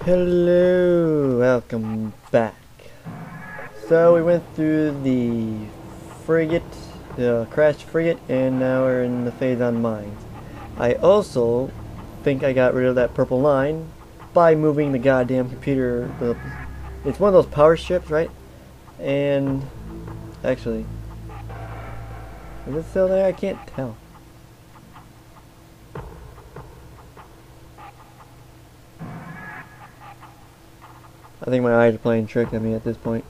Hello, welcome back. So we went through the frigate, the crashed frigate, and now we're in the Phazon Mines. I also think I got rid of that purple line by moving the goddamn computer. It's one of those power strips, right? And actually, is it still there? I can't tell. I think my eyes are playing tricks on me at this point.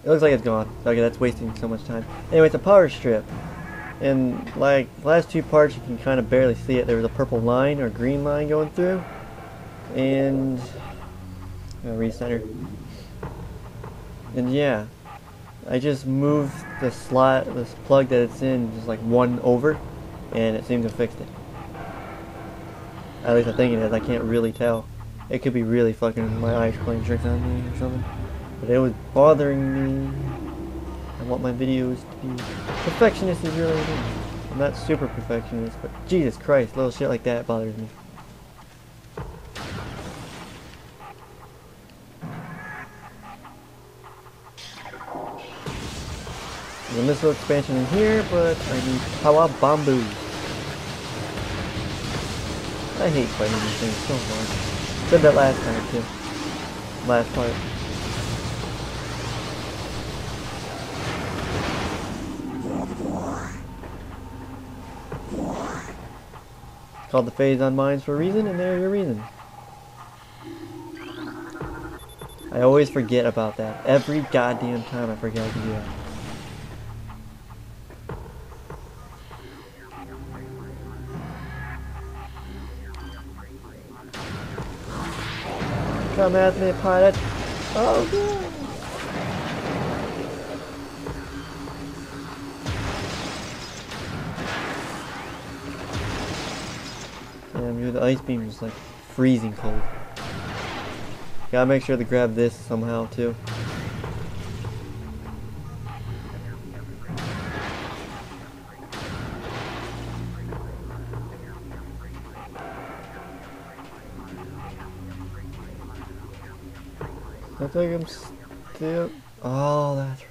It looks like it's gone. Okay, that's wasting so much time. Anyway, it's a power strip. And like the last two parts, you can kind of barely see it. There was a purple line or green line going through. And recenter. And yeah, I just moved the slot, this plug that it's in, just like one over, and it seemed to fix it. At least I think it is. I can't really tell. It could be really fucking my eyes playing tricks on me or something. But it was bothering me. I want my videos to be... Perfectionist is really good. I'm not super perfectionist, but Jesus Christ, little shit like that bothers me. There's a missile expansion in here, but I need power bamboo. I hate fighting these things so much. Said that last time too. Last part. It's called the Phazon Mines for a reason, and there's your reason. I always forget about that. Every goddamn time I forget to do that. Come at me, pilot. Oh, God. Damn, dude, the ice beam is like freezing cold. Gotta make sure to grab this somehow, too. I think I'm still... Oh, that's right.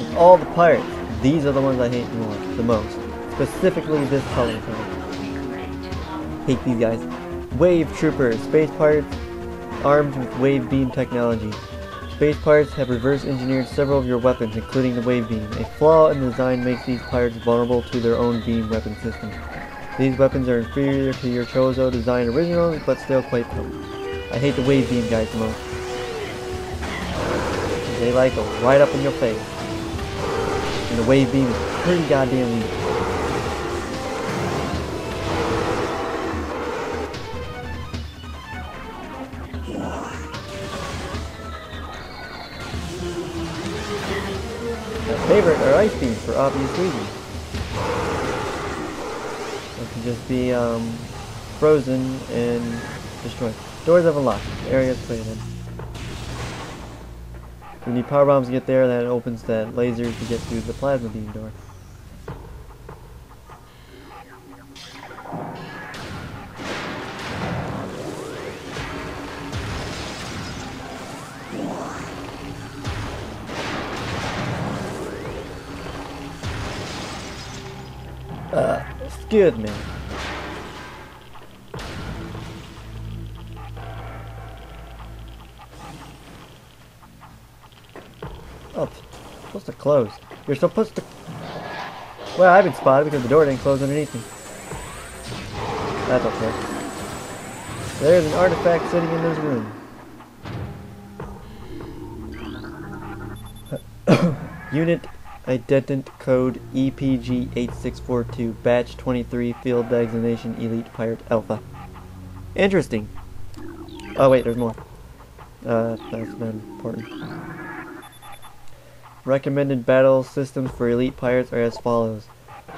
Of all the pirates, these are the ones I hate the most. Specifically this color code. Hate these guys. Wave Troopers, space pirates armed with wave beam technology. Space pirates have reverse engineered several of your weapons, including the wave beam. A flaw in the design makes these pirates vulnerable to their own beam weapon system. These weapons are inferior to your Chozo design originals, but still quite potent. I hate the wave beam guys the most. They like go right up in your face. And the wave beam is pretty goddamn weak. Favorite are ice beams for obvious reasons. It can just be frozen and destroyed. Doors have unlocked. Areas played in. We need power bombs to get there. That opens that lasers to get through the plasma beam door. Excuse me. Oh, it's supposed to close. You're supposed to... Well, I've been spotted because the door didn't close underneath me. That's okay. There's an artifact sitting in this room. Unit Identity Code EPG8642, Batch 23, Field Designation Elite Pirate Alpha. Interesting. Oh wait, there's more. That's not important. Recommended battle systems for elite pirates are as follows.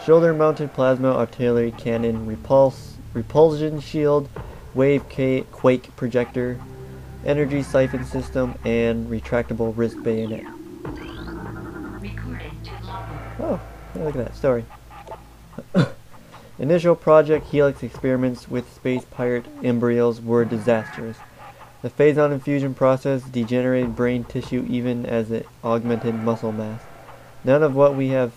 Shoulder-mounted plasma artillery cannon, repulsion shield, wave quake projector, energy siphon system, and retractable wrist bayonet. Oh, hey, look at that story. Initial Project Helix experiments with space pirate embryos were disastrous. The Phazon infusion process degenerated brain tissue even as it augmented muscle mass. None of what we have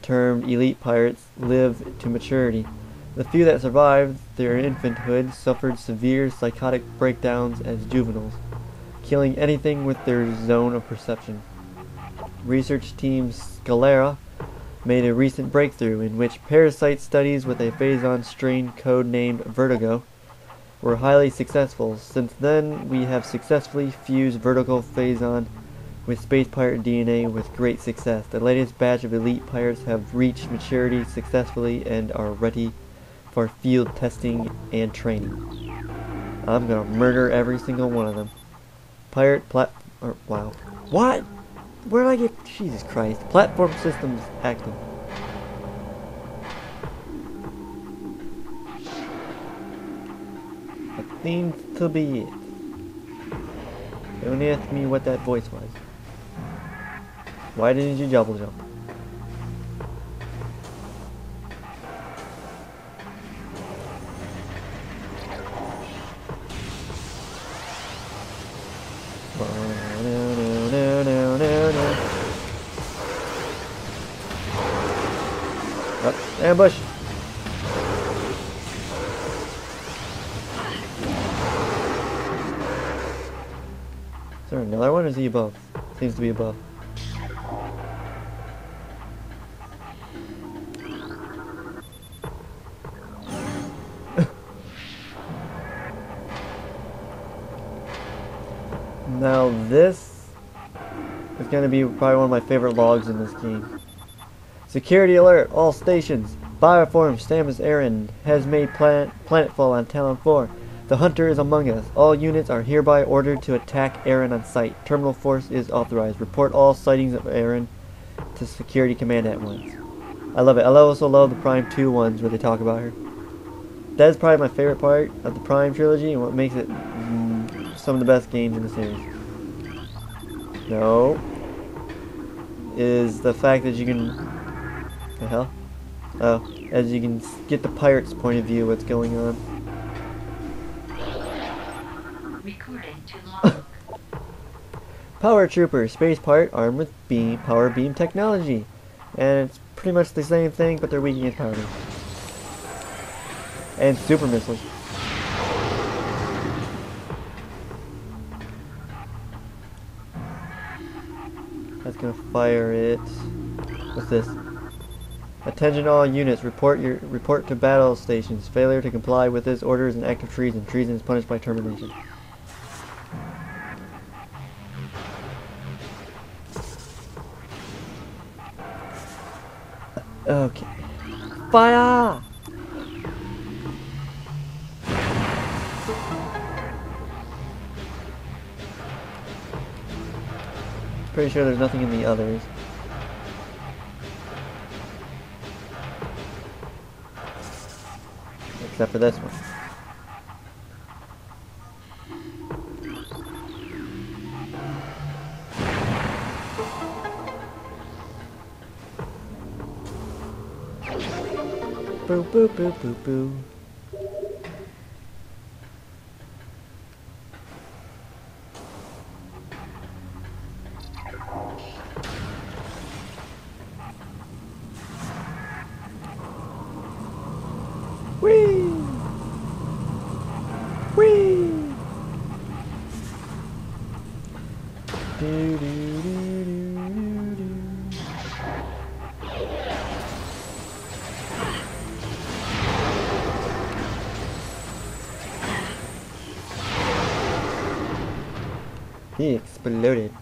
termed elite pirates live to maturity. The few that survived their infanthood suffered severe psychotic breakdowns as juveniles, killing anything with their zone of perception. Research team Scalera made a recent breakthrough in which parasite studies with a Phazon strain codenamed Vertigo were highly successful. Since then, we have successfully fused vertical Phazon with space pirate DNA with great success. The latest batch of elite pirates have reached maturity successfully and are ready for field testing and training. I'm gonna murder every single one of them. Wow. What? Where did I get? Jesus Christ. Platform systems active. That seems to be it. Don't ask me what that voice was. Why didn't you double jump? Ambush! Is there another one or is he above? Seems to be above. Now this is going to be probably one of my favorite logs in this game. Security alert! All stations! Bioform Samus Aran has made planetfall on Talon 4. The Hunter is among us. All units are hereby ordered to attack Aran on sight. Terminal force is authorized. Report all sightings of Aran to Security Command at once. I love it. I also love the Prime 2 ones where they talk about her. That is probably my favorite part of the Prime trilogy and what makes it some of the best games in the series. No. Is the fact that you can... The hell? Oh, as you can get the pirate's point of view what's going on. Power Trooper, space part armed with power beam technology. And it's pretty much the same thing, but they're weak against power beam. And super missiles. That's gonna fire it. What's this? Attention all units, report to battle stations. Failure to comply with this order is an act of treason. Treason is punished by termination. Okay. Fire! Pretty sure there's nothing in the others. Except for this one. Boo boo boo boo boo. Whee! Whee! Do, do, do, do, do, do. He exploded.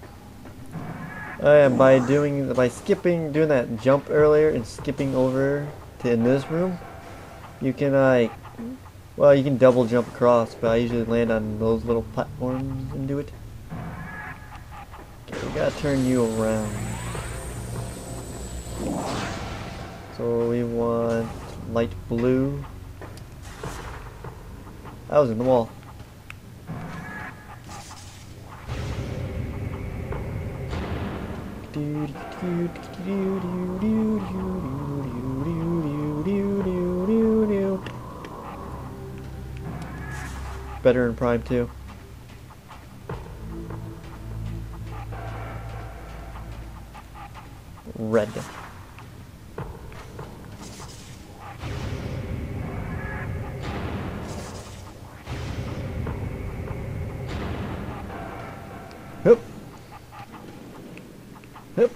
And by doing that jump earlier and skipping over to in this room, you can well, you can double jump across, but I usually land on those little platforms and do it. Okay, we gotta turn you around. So we want light blue. I was in the wall. Better in Prime 2. Red. Hup. Hup.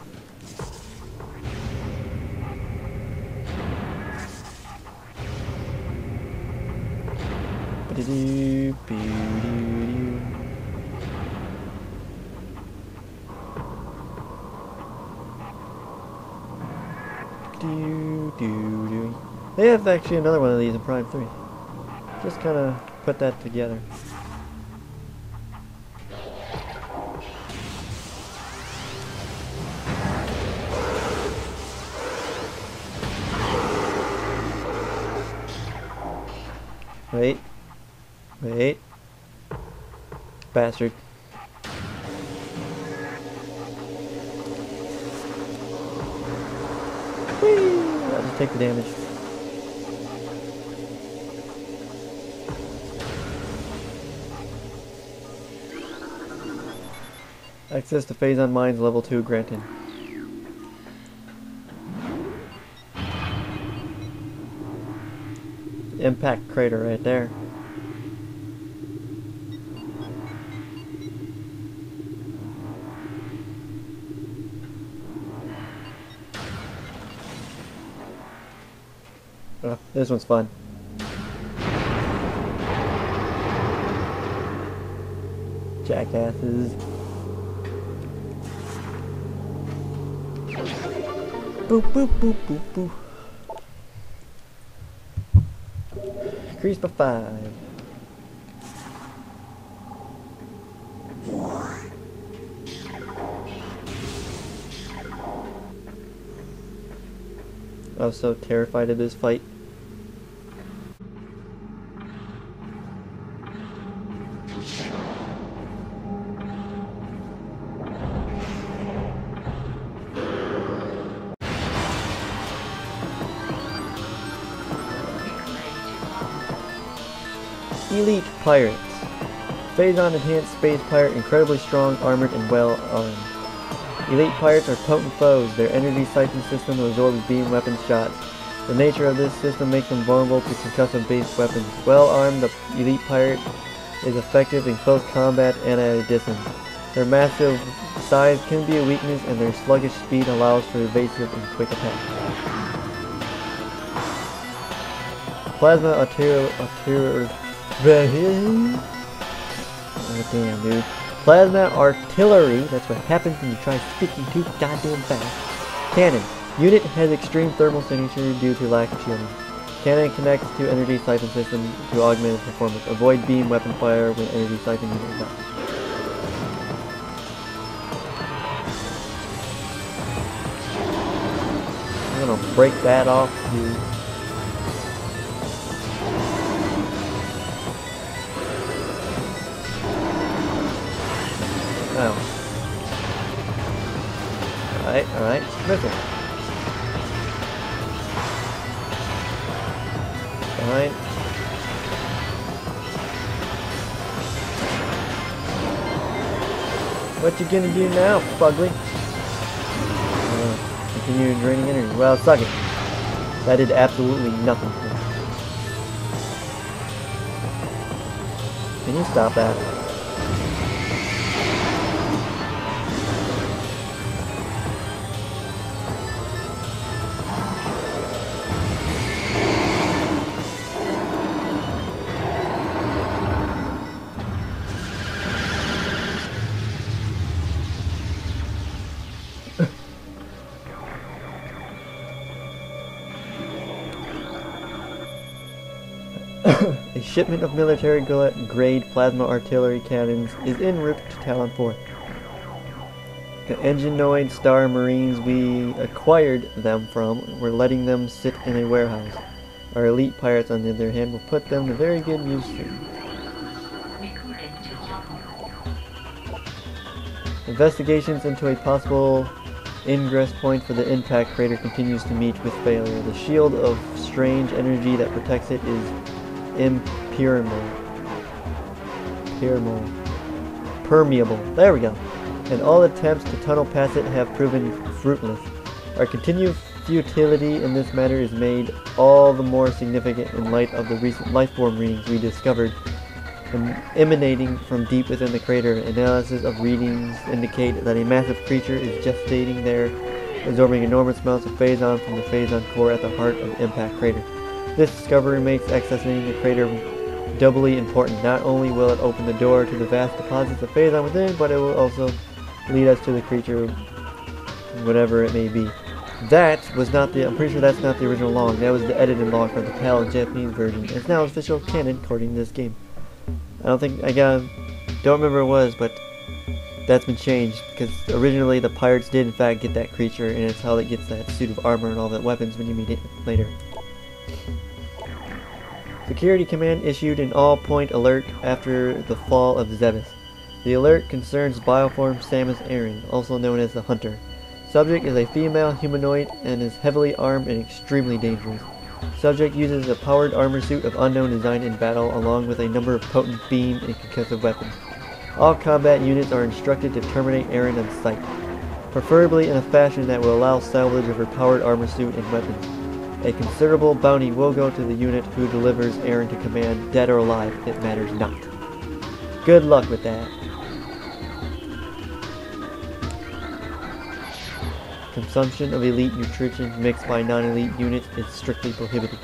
They have actually another one of these in Prime 3. Just kind of put that together. Wait. Wait. Bastard. Whee! I'll just take the damage. Access to Phazon Mines level 2 granted. Impact crater right there. Oh, this one's fun. Jackasses. Boop boop boop boop boop. Increase by 5. I was so terrified of this fight. Elite Pirates. Phazon Enhanced Space Pirate, incredibly strong, armored, and well armed. Elite Pirates are potent foes. Their energy siphon system absorbs beam weapon shots. The nature of this system makes them vulnerable to concussive-based weapons. Well armed, the Elite Pirate is effective in close combat and at a distance. Their massive size can be a weakness, and their sluggish speed allows for evasive and quick attacks. Plasma Artillery. Oh damn, dude. Plasma Artillery, that's what happens when you try speaking too goddamn fast. Cannon. Unit has extreme thermal signature due to lack of shielding. Cannon connects to energy siphon system to augment its performance. Avoid beam weapon fire when energy siphon unit is up. I'm gonna break that off, dude. Oh. Alright, missile. Fine. What you gonna do now, fugly? Continue draining energy. Well, suck it. That did absolutely nothing for me. Can you stop that? A shipment of military-grade plasma artillery cannons is en route to Talon 4. The Enginoid Star Marines we acquired them from were letting them sit in a warehouse. Our elite pirates, on the other hand, will put them to very good use soon. Investigations into a possible ingress point for the impact crater continues to meet with failure. The shield of strange energy that protects it is permeable. There we go. And all attempts to tunnel past it have proven fruitless. Our continued futility in this matter is made all the more significant in light of the recent lifeform readings we discovered emanating from deep within the crater. Analysis of readings indicate that a massive creature is gestating there, absorbing enormous amounts of Phazon from the Phazon core at the heart of the impact crater. This discovery makes accessing the crater doubly important. Not only will it open the door to the vast deposits of Phazon within, but it will also lead us to the creature, whatever it may be. That was not the, I'm pretty sure that's not the original log. That was the edited log for the PAL Japanese version. It's now official canon according to this game. I don't remember it was, but that's been changed because originally the pirates did in fact get that creature, and it's how it gets that suit of armor and all that weapons when you meet it later. Security Command issued an all-point alert after the fall of Zebes. The alert concerns bioform Samus Aran, also known as the Hunter. Subject is a female humanoid and is heavily armed and extremely dangerous. Subject uses a powered armor suit of unknown design in battle, along with a number of potent beam and concussive weapons. All combat units are instructed to terminate Aran on sight, preferably in a fashion that will allow salvage of her powered armor suit and weapons. A considerable bounty will go to the unit who delivers Aran to command, dead or alive, it matters not. Good luck with that. Consumption of elite nutrition mixed by non-elite units is strictly prohibited.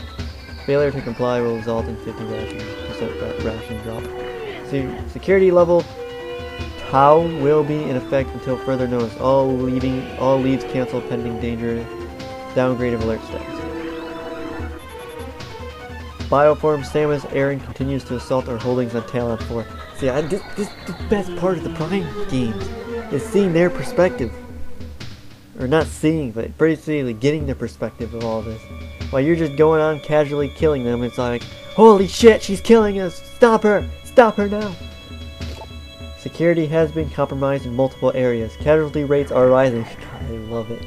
Failure to comply will result in 50% ration drop. Security level Tau will be in effect until further notice. All leaves cancel pending danger. Downgrade of alert status. Bioform Samus Aran continues to assault our holdings on Talon 4. See, this is the best part of the Prime games, is seeing their perspective. Or not seeing, but basically getting the perspective of all this. While you're just going on casually killing them, it's like, holy shit, she's killing us! Stop her! Stop her now! Security has been compromised in multiple areas. Casualty rates are rising. God, I love it.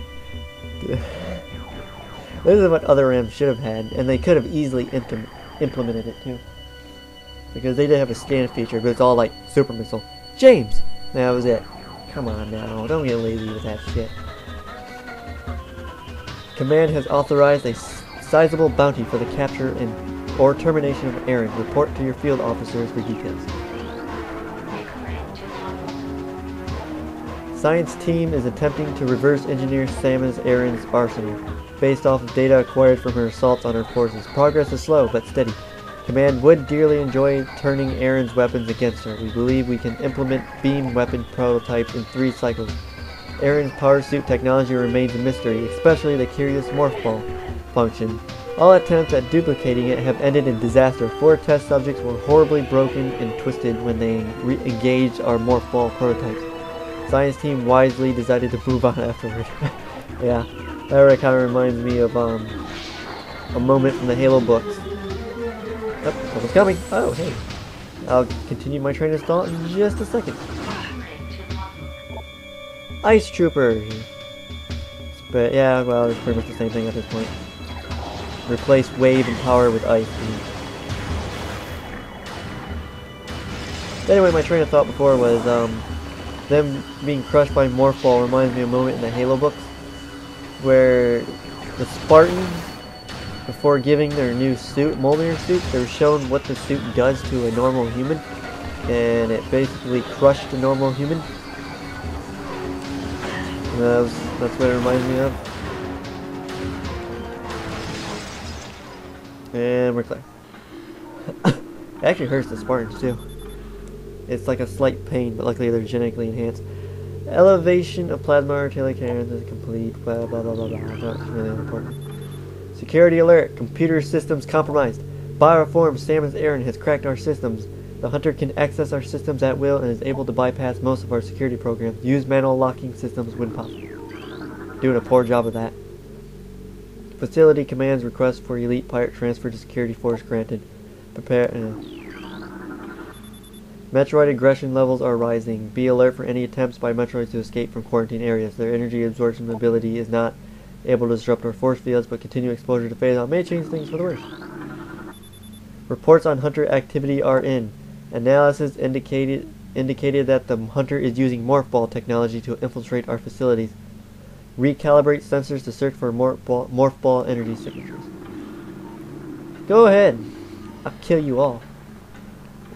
This is what other Rams should have had, and they could have easily implemented it too. Because they did have a scan feature, but it's all like, super missile. James! That was it. Come on now, don't get lazy with that shit. Command has authorized a sizable bounty for the capture or termination of Aran. Report to your field officers for details. Science team is attempting to reverse engineer Samus Aran's arsenal, based off of data acquired from her assaults on her forces. Progress is slow, but steady. Command would dearly enjoy turning Aran's weapons against her. We believe we can implement beam weapon prototypes in 3 cycles. Aran's power suit technology remains a mystery, especially the curious morph ball function. All attempts at duplicating it have ended in disaster. 4 test subjects were horribly broken and twisted when they engaged our morph ball prototypes. Science team wisely decided to move on afterward. Yeah, that kind of reminds me of a moment from the Halo books. Oh, someone's coming. Oh, hey. I'll continue my train of thought in just a second. Ice Trooper! But yeah, well, it's pretty much the same thing at this point. Replace wave and power with ice. Anyway, my train of thought before was, them being crushed by Morph Ball reminds me of a moment in the Halo books where the Spartans, before giving their new suit, Mjolnir suit, they were shown what the suit does to a normal human, and it basically crushed a normal human. That's what it reminds me of. And we're clear. It actually hurts the Spartans too. It's like a slight pain, but luckily they're genetically enhanced. Elevation of plasma artillery cannons is complete. Blah blah blah blah blah. Not really important. Security alert. Computer systems compromised. Bioform Samus Aran has cracked our systems. The Hunter can access our systems at will and is able to bypass most of our security programs. Use manual locking systems when possible. Doing a poor job of that. Facility commands request for elite pirate transfer to security force granted. Prepare. Metroid aggression levels are rising. Be alert for any attempts by Metroids to escape from quarantine areas. Their energy absorption ability is not able to disrupt our force fields, but continued exposure to Phazon may change things for the worse. Reports on hunter activity are in. Analysis indicated that the hunter is using morph ball technology to infiltrate our facilities. Recalibrate sensors to search for morph ball energy signatures. Go ahead. I'll kill you all.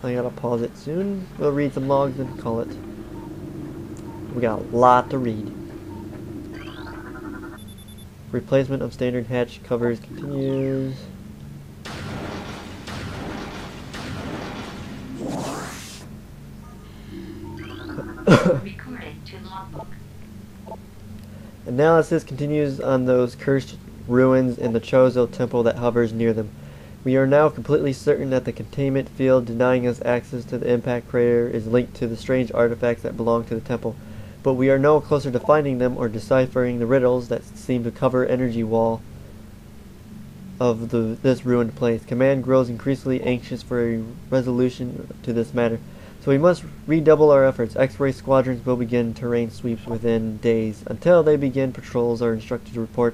I gotta pause it soon. We'll read some logs and call it. We got a lot to read. Replacement of standard hatch covers continues. Recorded to logbook. Analysis continues on those cursed ruins in the Chozo temple that hovers near them. We are now completely certain that the containment field denying us access to the impact crater is linked to the strange artifacts that belong to the temple, but we are no closer to finding them or deciphering the riddles that seem to cover energy wall of this ruined place. Command grows increasingly anxious for a resolution to this matter, so we must redouble our efforts. X-ray squadrons will begin terrain sweeps within days. Until they begin, patrols are instructed to report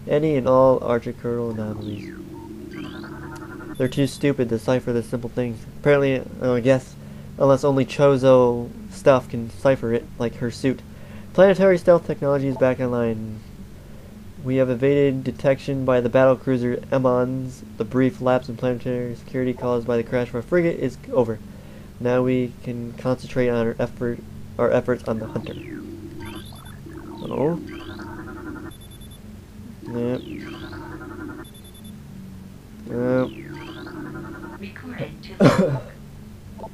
any and all architectural anomalies. They're too stupid to decipher the simple things. Apparently, I guess, unless only Chozo stuff can decipher it, like her suit. Planetary stealth technology is back online. We have evaded detection by the battlecruiser Emmons. The brief lapse in planetary security caused by the crash of our frigate is over. Now we can concentrate on our efforts on the hunter. Oh. Yep. Yep. Recorded to logbook.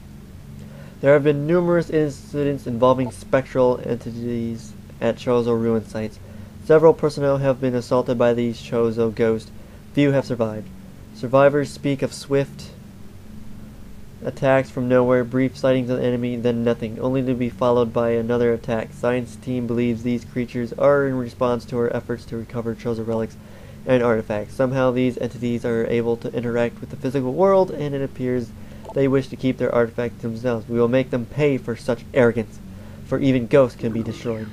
There have been numerous incidents involving spectral entities at Chozo ruin sites. Several personnel have been assaulted by these Chozo ghosts. Few have survived. Survivors speak of swift attacks from nowhere, brief sightings of the enemy, then nothing, only to be followed by another attack. Science team believes these creatures are in response to our efforts to recover Chozo relics and artifacts. Somehow these entities are able to interact with the physical world, and it appears they wish to keep their artifacts themselves. We will make them pay for such arrogance, for even ghosts can be destroyed.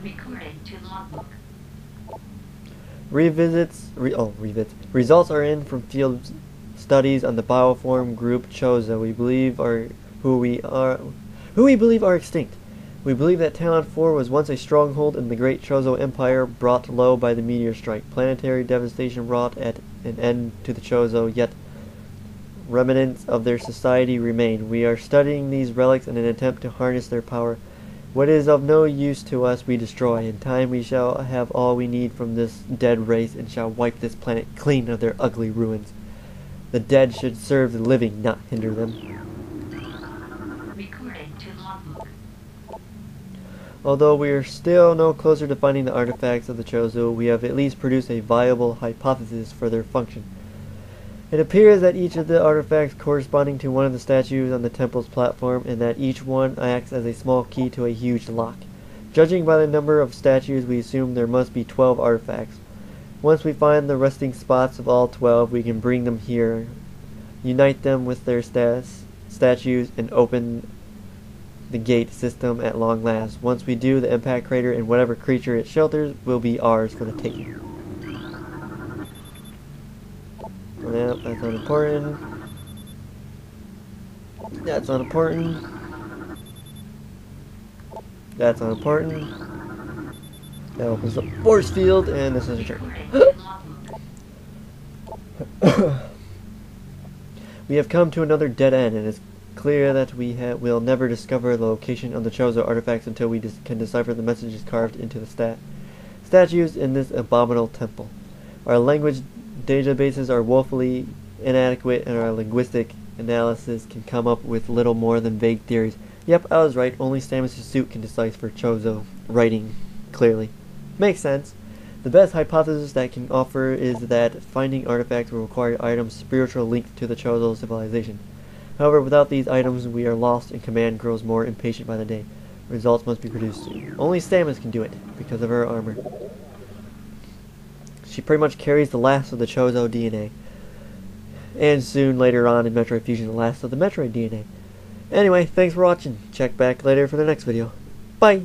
Recorded to logbook. Results are in from field studies on the bioform group Chozo. Who we believe are extinct. We believe that Talon 4 was once a stronghold in the great Chozo Empire, brought low by the meteor strike. Planetary devastation wrought at an end to the Chozo, yet remnants of their society remain. We are studying these relics in an attempt to harness their power. What is of no use to us we destroy. In time we shall have all we need from this dead race, and shall wipe this planet clean of their ugly ruins. The dead should serve the living, not hinder them. Recorded to logbook. Although we are still no closer to finding the artifacts of the Chozo, we have at least produced a viable hypothesis for their function. It appears that each of the artifacts corresponding to one of the statues on the temple's platform, and that each one acts as a small key to a huge lock. Judging by the number of statues, we assume there must be 12 artifacts. Once we find the resting spots of all 12, we can bring them here, unite them with their statues, and open the gate system at long last. Once we do, the impact crater and whatever creature it shelters will be ours for the taking. Yep, that's unimportant. That's unimportant. That's unimportant. That opens the force field, and this is a turn. We have come to another dead end, and it's clear that we'll never discover the location of the Chozo artifacts until we can decipher the messages carved into the statues in this abominable temple. Our language databases are woefully inadequate, and our linguistic analysis can come up with little more than vague theories. Yep, I was right. Only Samus' suit can decipher Chozo writing clearly. Makes sense. The best hypothesis that can offer is that finding artifacts will require items spiritual linked to the Chozo civilization. However, without these items, we are lost, and command grows more impatient by the day. Results must be produced soon. Only Samus can do it, because of her armor. she pretty much carries the last of the Chozo DNA. And soon later on in Metroid Fusion, the last of the Metroid DNA. Anyway, thanks for watching. Check back later for the next video. Bye!